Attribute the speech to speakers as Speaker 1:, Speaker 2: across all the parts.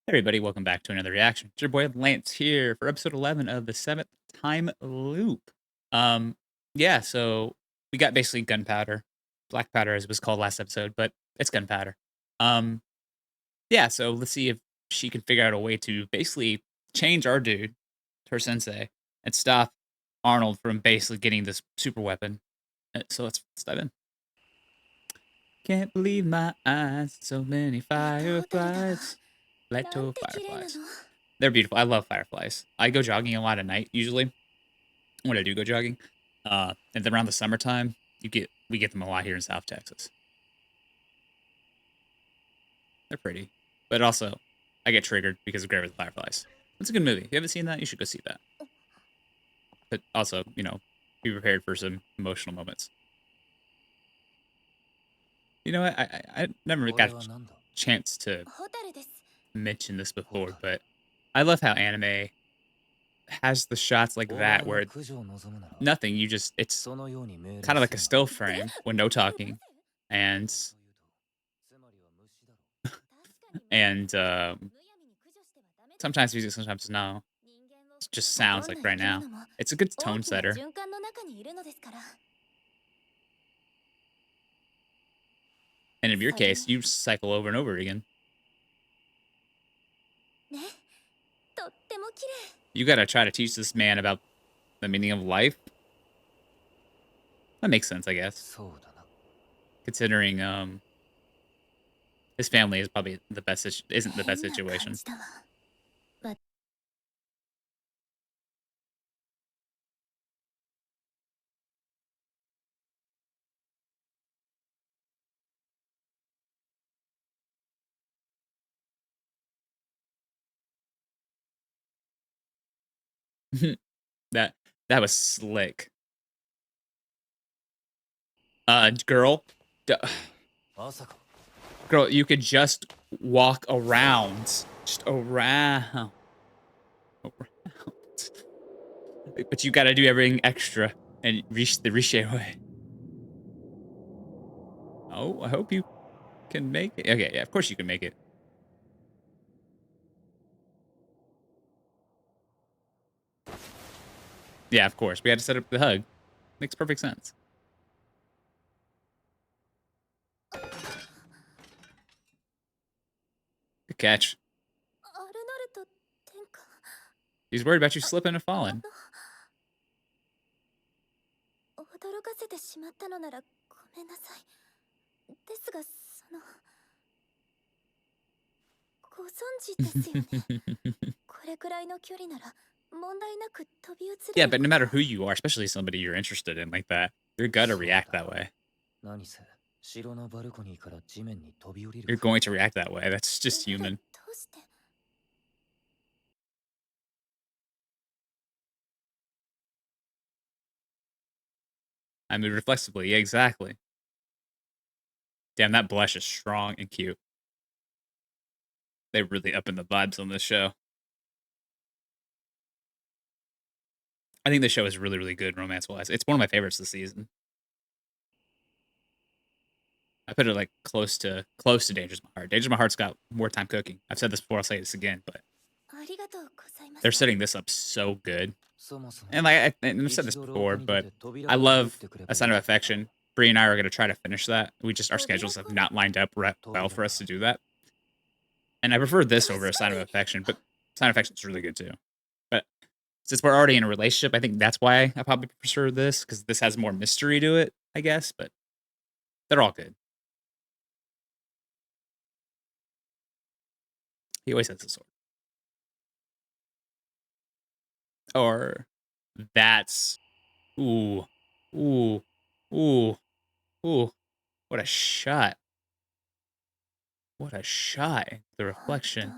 Speaker 1: Everybody, welcome back to another reaction. It's your boy Lance here for episode 11 of the Seventh Time Loop. Um, yeah, so we got basically gunpowder, black powder as it was called last episode, but it's gunpowder. Um, yeah, so let's see if she can figure out a way to basically change our dude, her sensei, and stop Arnold from basically getting this super weapon. So let's dive in. Can't believe my eyes, so many fireflies, little fireflies. They're beautiful. I love fireflies. I go jogging a lot at night usually when I do go jogging. And then around the summertime, we get them a lot here in South Texas. They're pretty, but also I get triggered because of Grave with the Fireflies. It's a good movie. If you haven't seen that, you should go see that. But also, be prepared for some emotional moments. You know what? I never got a chance to mention this before, but I love how anime has the shots like that where nothing. It's kind of like a still frame with no talking, and sometimes music, sometimes no. It just sounds like right now. It's a good tone setter. And in your case, you cycle over and over again. You gotta try to teach this man about the meaning of life. That makes sense, I guess. Considering his family is probably isn't the best situation. that that was slick. Girl, girl, you could just walk around, just around. But you gotta do everything extra and reach the Riche way. Oh, I hope you can make it. Okay, yeah, of course you can make it. Yeah, of course. We had to set up the hug. Makes perfect sense. Good catch. He's worried about you slipping and falling. Yeah, but no matter who you are, especially somebody you're interested in like that, you're gonna react that way. You're going to react that way. That's just human. I mean, reflexively. Yeah, exactly. Damn, that blush is strong and cute. They really up in the vibes on this show. I think the show is really, really good romance-wise. It's one of my favorites this season. I put it like close to Dangerous My Heart. Dangerous My Heart's got more time cooking. I've said this before. I'll say this again, but they're setting this up so good. And and I've said this before, but I love A Sign of Affection. Bree and I are going to try to finish that. Our schedules have not lined up well for us to do that. And I prefer this over A Sign of Affection, but Sign of Affection is really good too. But since we're already in a relationship, I think that's why I probably prefer this because this has more mystery to it, I guess. But they're all good. He always has a sword. Or that's ooh, ooh, ooh, ooh. What a shot. What a shot. The reflection.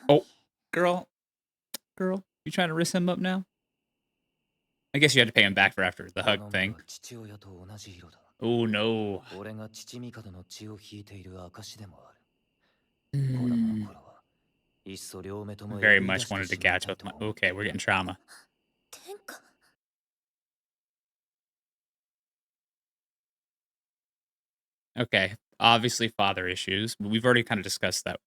Speaker 1: Oh, girl, girl, you trying to risk him up now? I guess you had to pay him back for after the hug thing. Oh no. Mm, very much wanted to catch both my. Okay, we're getting trauma. Okay, obviously father issues. We've already kind of discussed that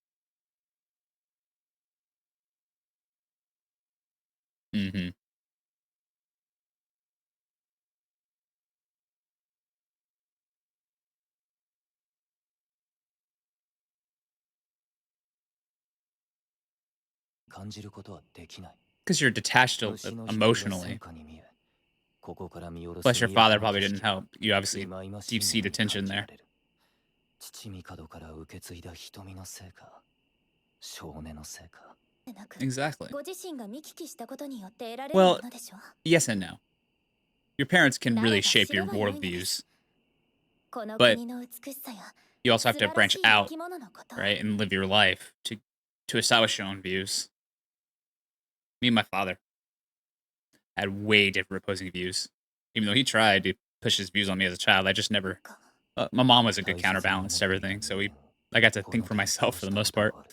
Speaker 1: Mhm.
Speaker 2: 感じることはできない。
Speaker 1: 'Cause you're detached
Speaker 2: 虫の額が戦
Speaker 1: emotionally.
Speaker 2: 火に見え、ここから見下ろす
Speaker 1: Plus, your
Speaker 2: 都
Speaker 1: father
Speaker 2: の
Speaker 1: probably
Speaker 2: 景
Speaker 1: didn't
Speaker 2: 色
Speaker 1: help.
Speaker 2: は
Speaker 1: You obviously
Speaker 2: 忌々しい
Speaker 1: deep-seated
Speaker 2: ものに感
Speaker 1: tension
Speaker 2: じら
Speaker 1: there.
Speaker 2: れる。父帝から受け継いだ瞳のせいか、少年のせいか。
Speaker 3: なく、
Speaker 1: Exactly.
Speaker 3: ご自身が見聞きしたことによって得られるも
Speaker 1: Well,
Speaker 3: のでしょう。
Speaker 1: yes and no. Your parents can
Speaker 3: なら
Speaker 1: really
Speaker 3: ば
Speaker 1: shape
Speaker 3: 知れ
Speaker 1: your
Speaker 3: ばよいのです。
Speaker 1: worldviews,
Speaker 3: この
Speaker 1: but
Speaker 3: 国の美しさや
Speaker 1: you also have
Speaker 3: 素
Speaker 1: to
Speaker 3: 晴ら
Speaker 1: branch
Speaker 3: しい生
Speaker 1: out,
Speaker 3: き物のことを。
Speaker 1: right, and live your life to establish your own views. Me and my father had way different opposing views. Even though he tried to push his views on me as a child, I just never.
Speaker 3: か
Speaker 1: My mom was a good
Speaker 2: 大切に
Speaker 1: counterbalance
Speaker 2: 思
Speaker 1: to
Speaker 2: っていた
Speaker 1: everything, so
Speaker 2: 人間を
Speaker 1: I got to
Speaker 2: こ
Speaker 1: think
Speaker 2: の
Speaker 1: for
Speaker 2: 手で
Speaker 1: myself
Speaker 2: 殺
Speaker 1: for
Speaker 2: し
Speaker 1: the
Speaker 2: た
Speaker 1: most
Speaker 2: こと
Speaker 1: part.
Speaker 2: がある。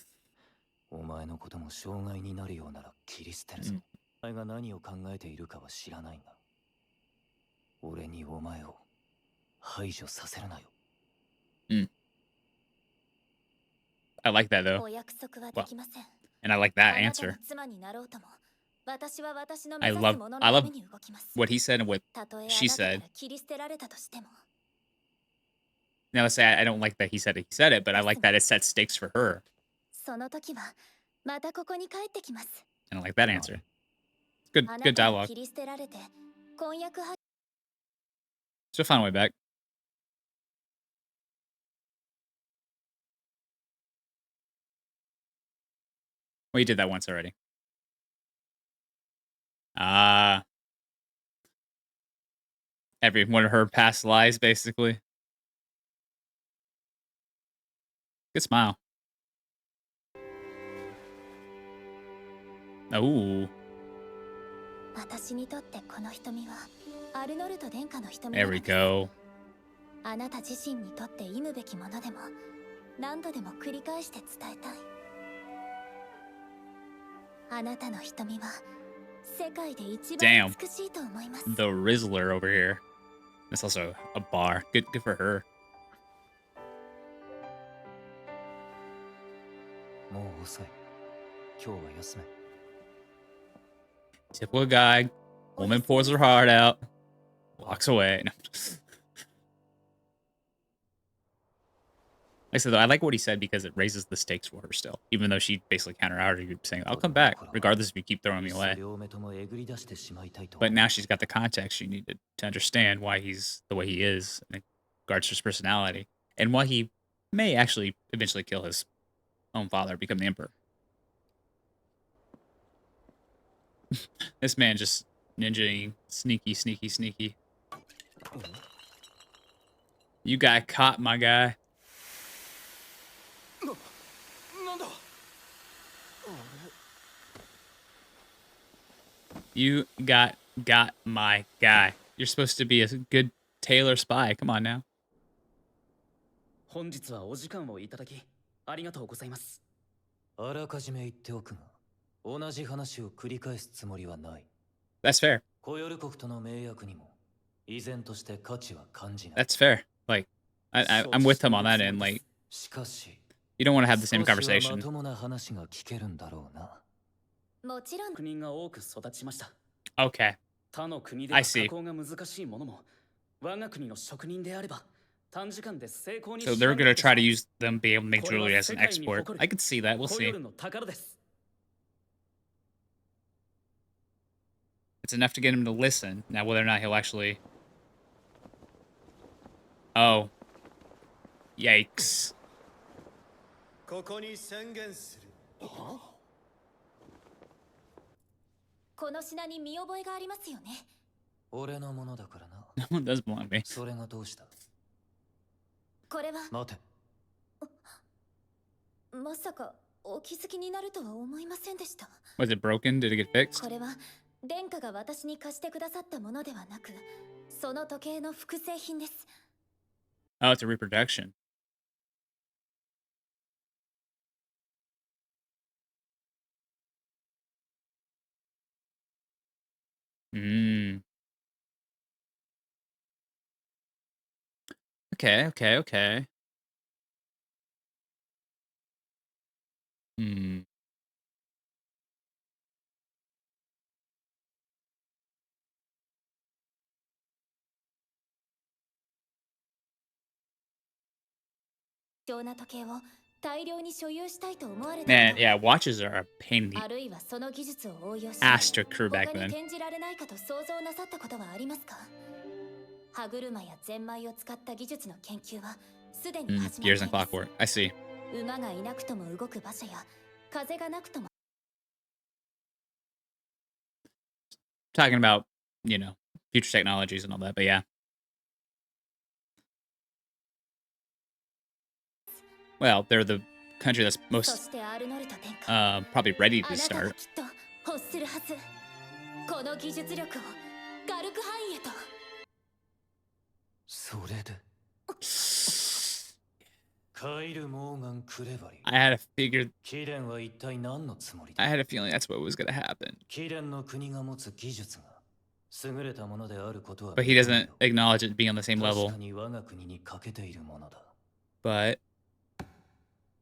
Speaker 2: お前のことも障害になるようなら切り捨てるぞ。
Speaker 1: Mm.
Speaker 2: お前が何を考えているかは知らないが、俺にお前を排除させるなよ。
Speaker 1: Mm. I like that though.
Speaker 3: お約束はで
Speaker 1: Well,
Speaker 3: きません。
Speaker 1: and I like that
Speaker 3: あなたの
Speaker 1: answer.
Speaker 3: 妻になろうとも、私は私の目
Speaker 1: I
Speaker 3: 指す
Speaker 1: love
Speaker 3: もの
Speaker 1: I
Speaker 3: のため
Speaker 1: love
Speaker 3: に動きます。
Speaker 1: what he said and what
Speaker 3: たとえあ
Speaker 1: she
Speaker 3: なたか
Speaker 1: said.
Speaker 3: ら切り捨てられたとしても。
Speaker 1: Now, let's say I don't like that he said it, but I like that it set stakes for her,
Speaker 3: その時はまたここに帰ってきます。
Speaker 1: and I like that
Speaker 2: 何
Speaker 1: answer. Good,
Speaker 3: あな
Speaker 1: good
Speaker 3: たが
Speaker 1: dialogue.
Speaker 3: 切り捨てられて婚約は
Speaker 1: She'll find a way back. Well, you did that once already. Ah, every one of her past lies, basically. Good smile. Ooh,
Speaker 3: 私にとってこの瞳はアルノルト殿下の瞳
Speaker 1: there
Speaker 3: なの
Speaker 1: we
Speaker 3: です。
Speaker 1: go.
Speaker 3: あなた自身にとって忌むべきものでも何度でも繰り返して伝えたい。あなたの瞳は世界で一番
Speaker 1: Damn.
Speaker 3: 美しいと思います。
Speaker 1: The Rizzler over here. That's also a bar. Good for her.
Speaker 2: もう遅い。今日は休め。
Speaker 1: Typical guy. Woman pours her heart out, walks away. No. I said though, I like what he said because it raises the stakes for her still, even though she basically counter-argued, saying, "I'll come back regardless if you keep throwing me
Speaker 2: いっそ
Speaker 1: away."
Speaker 2: 両目ともえぐり出してしまいたいと
Speaker 1: But
Speaker 2: 思う。
Speaker 1: now she's got the context she needed to understand why he's the way he is in regards to his personality, and why he may actually eventually kill his own father, become the emperor. This man just ninjaing, sneaky, sneaky, sneaky. You got caught, my guy.
Speaker 2: なんだ。
Speaker 1: You got my guy. You're supposed to be a good tailor spy. Come on now.
Speaker 4: 本日はお時間をいただきありがとうございます。
Speaker 2: あらかじめ言っておくが、同じ話を繰り返すつもりはない。
Speaker 1: That's fair.
Speaker 2: コヨル国との盟約にも依然として価値は感じない。
Speaker 1: That's fair. Like, I'm with him on that end. Like,
Speaker 2: しかし、
Speaker 1: you don't want to have the same
Speaker 2: 少しは
Speaker 1: conversation.
Speaker 2: まともな話が聞けるんだろうな。
Speaker 3: もちろん
Speaker 4: 国が多く育ちました。
Speaker 1: Okay.
Speaker 4: 他の国で
Speaker 1: I
Speaker 4: は
Speaker 1: see.
Speaker 4: 加工が難しいものも、我が国の職人であれば短時間で成功に
Speaker 1: So
Speaker 4: 仕
Speaker 1: they're
Speaker 4: 上げ
Speaker 1: gonna
Speaker 4: る
Speaker 1: try to use them be able to make
Speaker 4: これは
Speaker 1: jewelry as
Speaker 4: 世
Speaker 1: an
Speaker 4: 界に
Speaker 1: export.
Speaker 4: 誇る
Speaker 1: I could see that. We'll
Speaker 4: コヨ
Speaker 1: see.
Speaker 4: ルの宝です。
Speaker 1: It's enough to get him to listen. Now, whether or not he'll actually. Oh. Yikes.
Speaker 5: ここに宣言する。
Speaker 3: この品に見覚えがありますよね。
Speaker 2: 俺のものだからな。
Speaker 1: No one does belong to me.
Speaker 2: それがどうした。
Speaker 3: これは
Speaker 2: 待て。
Speaker 3: まさかお気づきになるとは思いませんでした。
Speaker 1: Was it broken? Did it get fixed?
Speaker 3: これは殿下が私に貸してくださったものではなく、その時計の複製品です。
Speaker 1: Oh, it's a reproduction. Hmm. Okay. Hmm.
Speaker 3: 貴重な時計を大量に所有したいと思われた
Speaker 1: Man,
Speaker 3: こと
Speaker 1: yeah, watches are a pain in
Speaker 3: あ
Speaker 1: the
Speaker 3: るいはその技術を応用し
Speaker 1: ass to crew
Speaker 3: 他
Speaker 1: back
Speaker 3: に
Speaker 1: then.
Speaker 3: 転じられないかと想像なさったことはありますか？歯車やゼンマイを使った技術の研究はすでに
Speaker 1: Mm,
Speaker 3: 始まってい
Speaker 1: gears
Speaker 3: ま
Speaker 1: and
Speaker 3: す。
Speaker 1: clockwork. I see.
Speaker 3: 馬がいなくとも動く馬車や風がなくとも
Speaker 1: Talking about, you know, future technologies and all that, but yeah. Well, they're the country that's
Speaker 3: そ
Speaker 1: most
Speaker 3: してアルノルト天下
Speaker 1: probably ready
Speaker 3: あ
Speaker 1: to
Speaker 3: なたは
Speaker 1: start.
Speaker 3: きっと欲するはず。この技術力をガルクハインへと。
Speaker 2: それでカイル・モーガン・クレバリ
Speaker 1: I had a figured
Speaker 2: 貴殿は一体何のつもり
Speaker 1: I
Speaker 2: だ
Speaker 1: had a feeling that's what was gonna happen.
Speaker 2: 貴殿の国が持つ技術が優れたものであることは
Speaker 1: But he
Speaker 2: 認め
Speaker 1: doesn't
Speaker 2: よ
Speaker 1: acknowledge it being on the same
Speaker 2: 確
Speaker 1: level.
Speaker 2: かに我が国に欠けているものだ
Speaker 1: But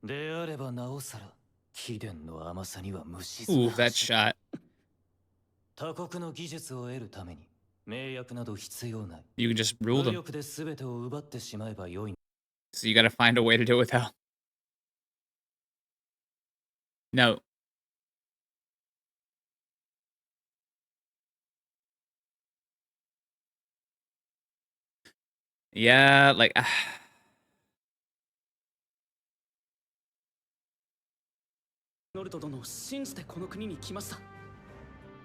Speaker 2: であればなおさら貴殿の甘さには無視
Speaker 1: ooh, that shot.
Speaker 2: 他国の技術を得るために名薬など必要ない
Speaker 1: You can just rule
Speaker 2: 武
Speaker 1: them.
Speaker 2: 力で全てを奪ってしまえばよい
Speaker 1: So you gotta find a way to do it without. No. Yeah, like
Speaker 4: ノルト殿を信じてこの国に来ました。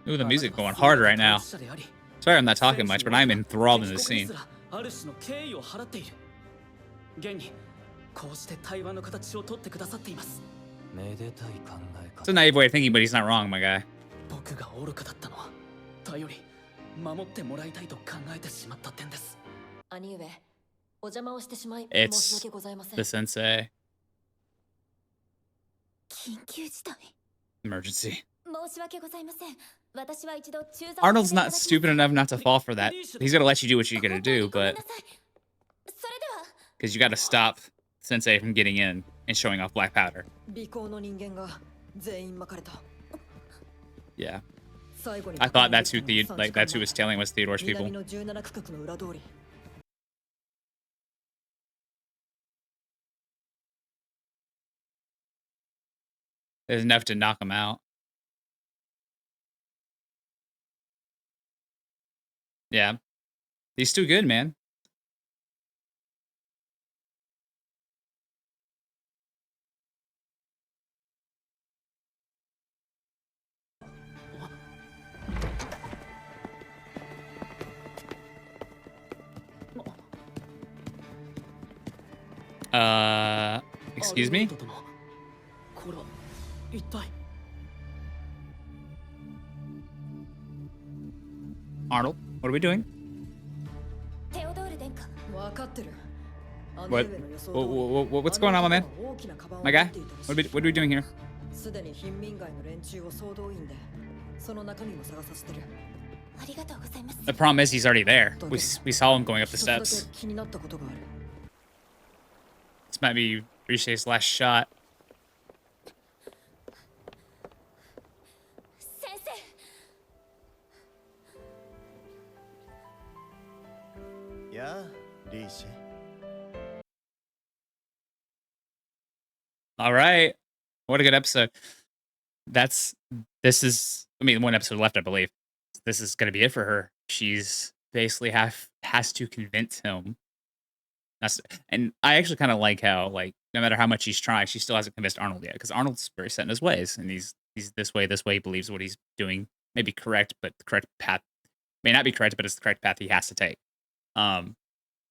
Speaker 1: ooh, the music going hard right now. Sorry I'm not talking much, but I'm enthralled in this scene.
Speaker 4: ある種の敬意を払っている。現にこうして対話の形をとってくださっています。
Speaker 2: めでたい考え
Speaker 1: It's a
Speaker 2: 方
Speaker 1: naive way of thinking, but he's not wrong, my guy.
Speaker 4: 僕が愚かだったのは頼り守ってもらいたいと考えてしまった点です。
Speaker 6: 兄上、お邪魔をしてしまい
Speaker 1: It's
Speaker 6: 申し訳ございません。
Speaker 1: The sensei
Speaker 3: 緊急事態。
Speaker 1: emergency.
Speaker 3: 申し訳ございません。私は一度駐在
Speaker 1: Arnold's not stupid enough not to fall for that. He's gonna let you do what you're gonna do,
Speaker 3: ごめん
Speaker 1: but
Speaker 3: なさい。それでは
Speaker 1: because you gotta stop Sensei from getting in and showing off black powder.
Speaker 6: 尾行の人間が全員巻かれた。
Speaker 1: Yeah.
Speaker 6: 最後に
Speaker 1: I thought that's who that's who was telling was Theodore's
Speaker 6: 南
Speaker 1: people.
Speaker 6: の17区画の裏通り。
Speaker 1: There's enough to knock him out. Yeah. He's too good, man. Excuse me?
Speaker 4: これは一体
Speaker 1: Arnold, what are we doing?
Speaker 3: テオドール殿下。
Speaker 6: 分かってる。
Speaker 1: What? What's going on, my man? My guy? What are we doing here?
Speaker 6: すでに貧民街の連中を総動員で、その中身も探させてる。
Speaker 3: ありがとうございます。
Speaker 1: The problem is he's already there. We saw him going up the
Speaker 6: 一つだけ
Speaker 1: steps.
Speaker 6: 気になったことがある。
Speaker 1: This might be Richie's last shot.
Speaker 3: 先生。
Speaker 5: やあ、リーシェ。
Speaker 1: All right. What a good episode. This is, I mean, one episode left, I believe. This is going to be it for her. She's basically has to convince him. And I actually kind of like how, like, no matter how much she's trying, she still hasn't convinced Arnold yet, because Arnold's very set in his ways, and he's this way, he believes what he's doing may be correct, but the correct path may not be correct, but it's the correct path he has to take. And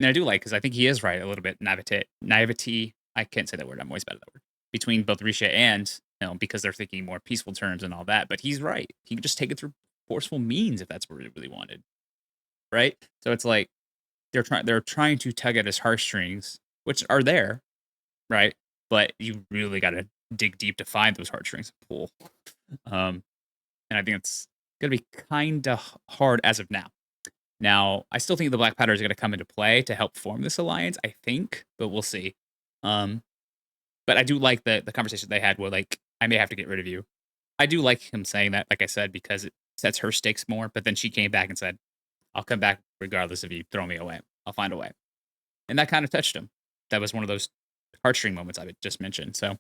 Speaker 1: I do like, because I think he is right a little bit, naivety, I can't say that word, I'm always bad at that word, between both Risha and, you know, because they're thinking more peaceful terms and all that, but he's right. He can just take it through forceful means if that's what he really wanted, right? So it's like, they're trying to tug at his heartstrings, which are there, right? But you really got to dig deep to find those heartstrings and pull. And I think it's going to be kind of hard as of now. Now, I still think the Black Powder is going to come into play to help form this alliance, I think, but we'll see. But I do like the conversation they had where, like, I may have to get rid of you. I do like him saying that, like I said, because it sets her stakes more. But then she came back and said, I'll come back regardless if you throw me away. I'll find a way. And that kind of touched him. That was one of those heartstring moments I just mentioned. So,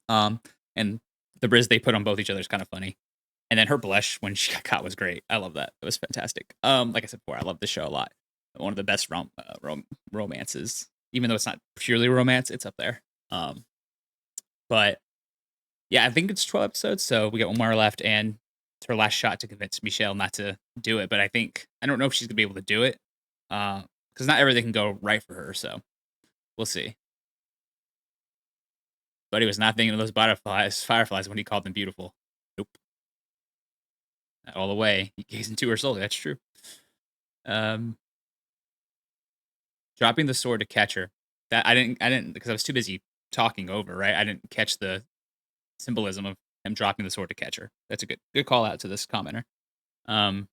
Speaker 1: um, and the Briz they put on both each other is kind of funny. And then her blush when she got caught was great. I love that. It was fantastic. Like I said before, I love this show a lot. One of the best romances, even though it's not purely romance, it's up there. But yeah, I think it's 12 episodes, so we got one more left, and it's her last shot to convince Michelle not to do it. But I don't know if she's gonna be able to do it, because not everything can go right for her. So we'll see. But he was not thinking of those fireflies when he called them beautiful. Nope, not all the way. He gazed into her soul. That's true. Dropping the sword to catch her. That I didn't because I was too busy talking over. Right, I didn't catch the symbolism of him dropping the sword to catch her. That's a good call out to this commenter. That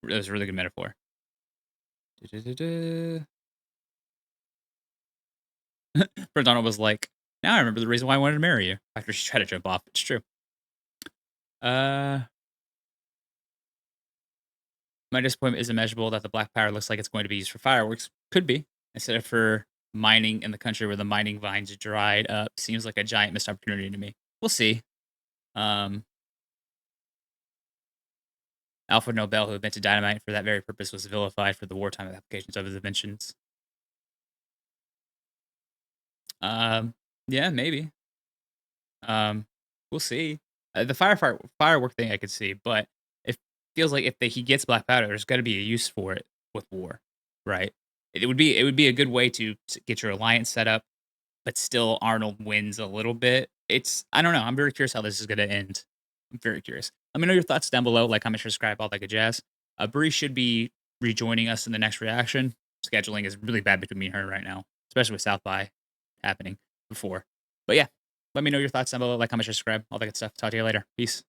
Speaker 1: was a really good metaphor. Bernardo was like, now I remember the reason why I wanted to marry you. After she tried to jump off. It's true. My disappointment is immeasurable that the black powder looks like it's going to be used for fireworks. Could be. Instead of for mining in the country where the mining vines dried up. Seems like a giant missed opportunity to me. We'll see. Alfred Nobel, who invented dynamite for that very purpose, was vilified for the wartime applications of his inventions. Yeah, maybe. We'll see. The firework thing I could see, but it feels like if he gets black powder, there's got to be a use for it with war, right? It would be a good way to get your alliance set up, but still Arnold wins a little bit. I don't know. I'm very curious how this is going to end. I'm very curious. Let me know your thoughts down below. Like, comment, subscribe, all that good jazz. Bree should be rejoining us in the next reaction. Scheduling is really bad between me and her right now, especially with South by happening before. But yeah, let me know your thoughts down below. Like, comment, subscribe, all that good stuff. Talk to you later. Peace.